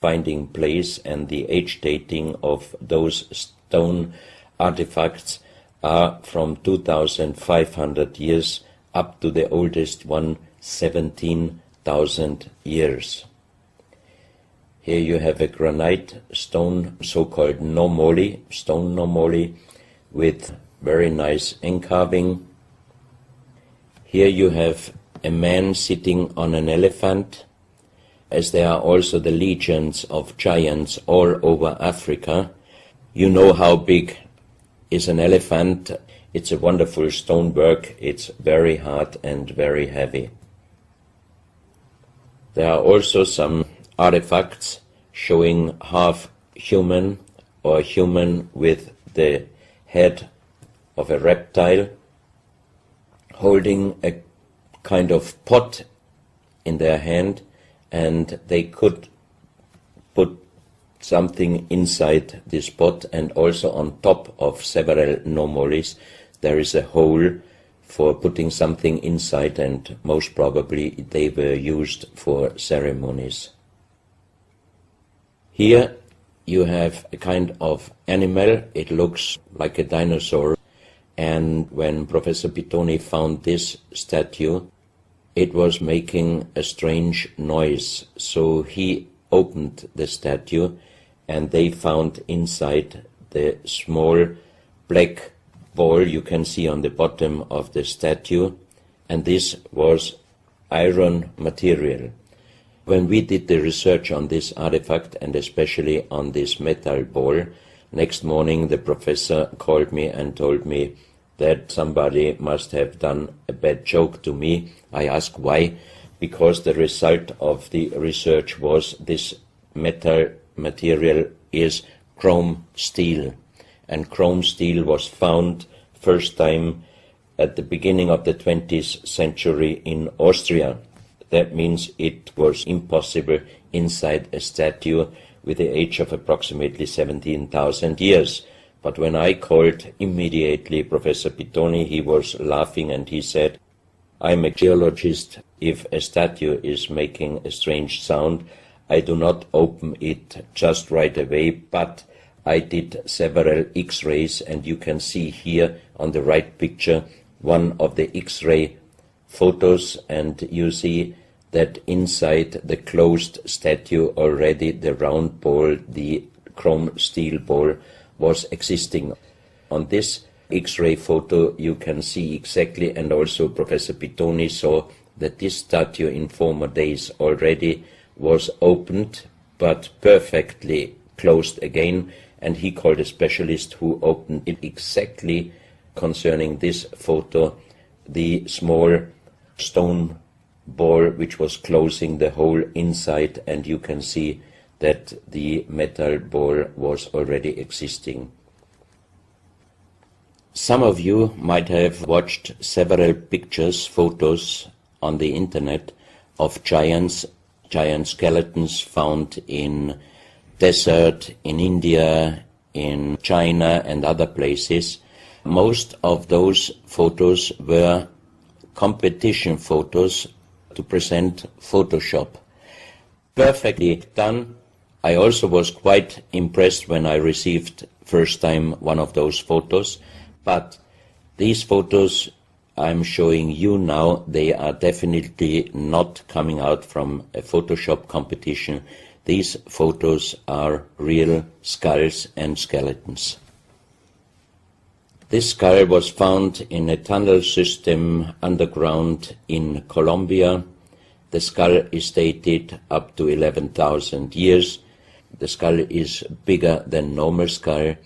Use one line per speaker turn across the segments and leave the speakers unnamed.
finding place, and the age dating of those stone artifacts are from 2,500 years up to the oldest one, 17,000 years. Here you have a granite stone, so-called normoli, stone normoli, with very nice encarving. Here you have a man sitting on an elephant, as there are also the legions of giants all over Africa. You know how big is an elephant. It's a wonderful stonework. It's very hard and very heavy. There are also some artifacts showing half human or human with the head of a reptile, holding a kind of pot in their hand, and they could put something inside this pot, and also on top of several normolis there is a hole for putting something inside, and most probably they were used for ceremonies. Here you have a kind of animal. It looks like a dinosaur, and when Professor Pittoni found this statue, it was making a strange noise, so he opened the statue, and they found inside the small black ball you can see on the bottom of the statue, and this was iron material. When we did the research on this artifact, and especially on this metal ball, next morning the professor called me and told me that somebody must have done a bad joke to me. I asked why. Because the result of the research was this metal material is chrome steel, and chrome steel was found first time at the beginning of the 20th century in Austria. That means it was impossible inside a statue with the age of approximately 17,000 years. But when I called immediately Professor Pittoni, he was laughing and he said, "I'm a geologist. If a statue is making a strange sound, I do not open it just right away, but I did several X-rays, and you can see here on the right picture one of the X-ray photos, and you see that inside the closed statue already the round ball, the chrome steel ball, was existing. On this X-ray photo you can see exactly, and also Professor Pittoni saw that this statue in former days already was opened but perfectly closed again, and he called a specialist who opened it exactly concerning this photo, the small stone ball which was closing the hole inside, and you can see that the metal ball was already existing. Some of you might have watched several pictures, photos on the internet of giant skeletons found in desert, in India, in China and other places. Most of those photos were competition photos to present Photoshop. Perfectly done. I also was quite impressed when I received first time one of those photos, but these photos I'm showing you now, they are definitely not coming out from a Photoshop competition. These photos are real skulls and skeletons. This skull was found in a tunnel system underground in Colombia. The skull is dated up to 11,000 years. The skull is bigger than normal skull,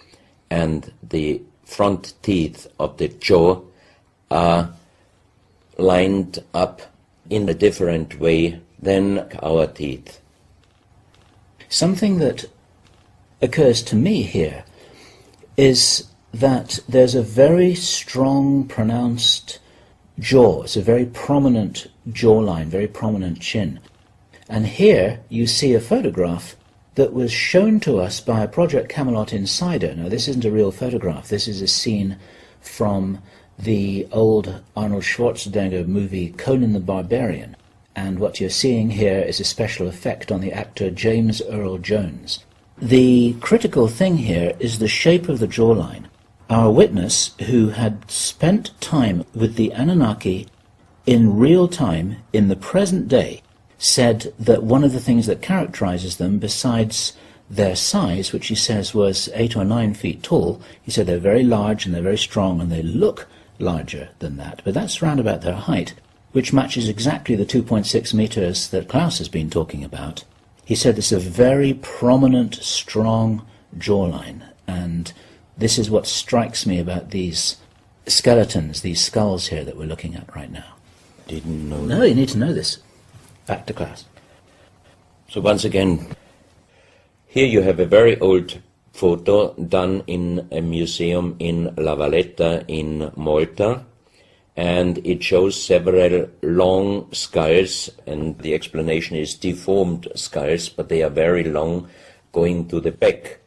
and the front teeth of the jaw are lined up in a different way than our teeth.
Something that occurs to me here is that there's a very strong, pronounced jaw. It's a very prominent jawline, very prominent chin. And here you see a photograph that was shown to us by a Project Camelot insider. Now, this isn't a real photograph. This is a scene from the old Arnold Schwarzenegger movie Conan the Barbarian. and what you're seeing here is a special effect on the actor James Earl Jones. The critical thing here is the shape of the jawline. Our witness, who had spent time with the Anunnaki in real time, in the present day, said that one of the things that characterizes them, besides their size, which he says was 8 or 9 feet tall, he said they're very large and they're very strong and they look larger than that, but that's round about their height, which matches exactly the 2.6 meters that Klaus has been talking about. He said it's a very prominent, strong jawline, and this is what strikes me about these skeletons, these skulls here that we're looking at right now.
Didn't know.
No, you need to know this. Back to Klaus.
So once again, here you have a very old photo done in a museum in La Valletta in Malta, and it shows several long skulls, and the explanation is deformed skulls, but they are very long, going to the back.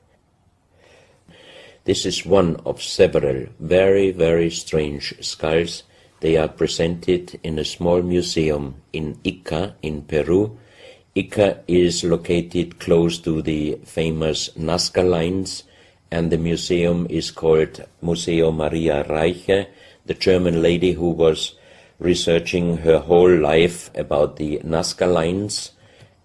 This is one of several very, very strange skulls. They are presented in a small museum in Ica in Peru. Ica is located close to the famous Nazca lines, and the museum is called Museo Maria Reiche, the German lady who was researching her whole life about the Nazca lines.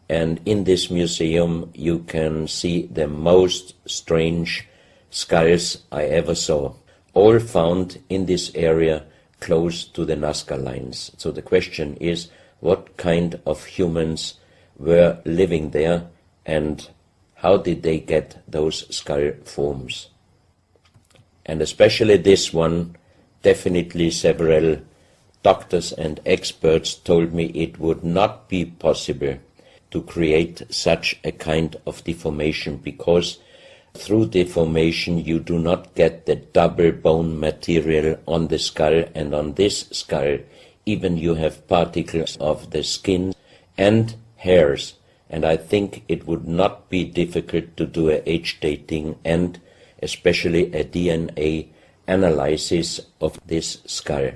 And in this museum you can see the most strange skulls I ever saw, all found in this area close to the Nazca lines. So the question is, what kind of humans were living there, and how did they get those skull forms? And especially this one, definitely several doctors and experts told me it would not be possible to create such a kind of deformation, because through deformation you do not get the double bone material on the skull, and on this skull even you have particles of the skin and hairs, and I think it would not be difficult to do a age dating and especially a DNA analysis of this skull.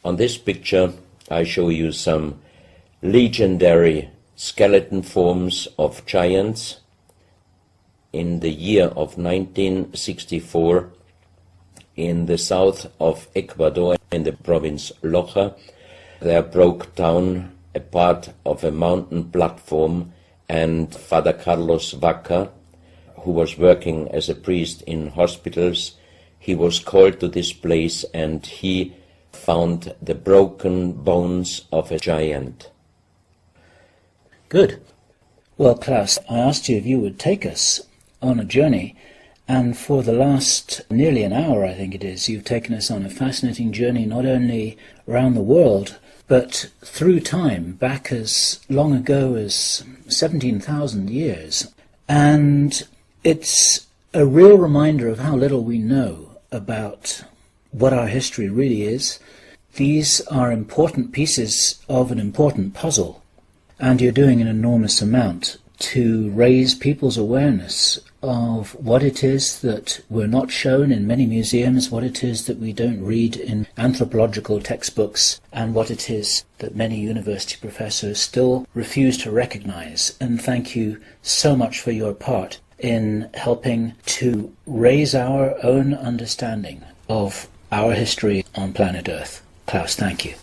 On this picture I show you some legendary skeleton forms of giants. In the year of 1964, in the south of Ecuador, in the province Loja, there broke down a part of a mountain platform, and Father Carlos Vaca, who was working as a priest in hospitals, he was called to this place and he found the broken bones of a giant.
Good. Well, Klaus, I asked you if you would take us on a journey, and for the last nearly an hour, I think it is, you've taken us on a fascinating journey, not only around the world, but through time, back as long ago as 17,000 years. And it's a real reminder of how little we know about what our history really is. These are important pieces of an important puzzle, and you're doing an enormous amount to raise people's awareness of what it is that we're not shown in many museums, what it is that we don't read in anthropological textbooks, and what it is that many university professors still refuse to recognize. And thank you so much for your part in helping to raise our own understanding of our history on planet Earth. Klaus, thank you.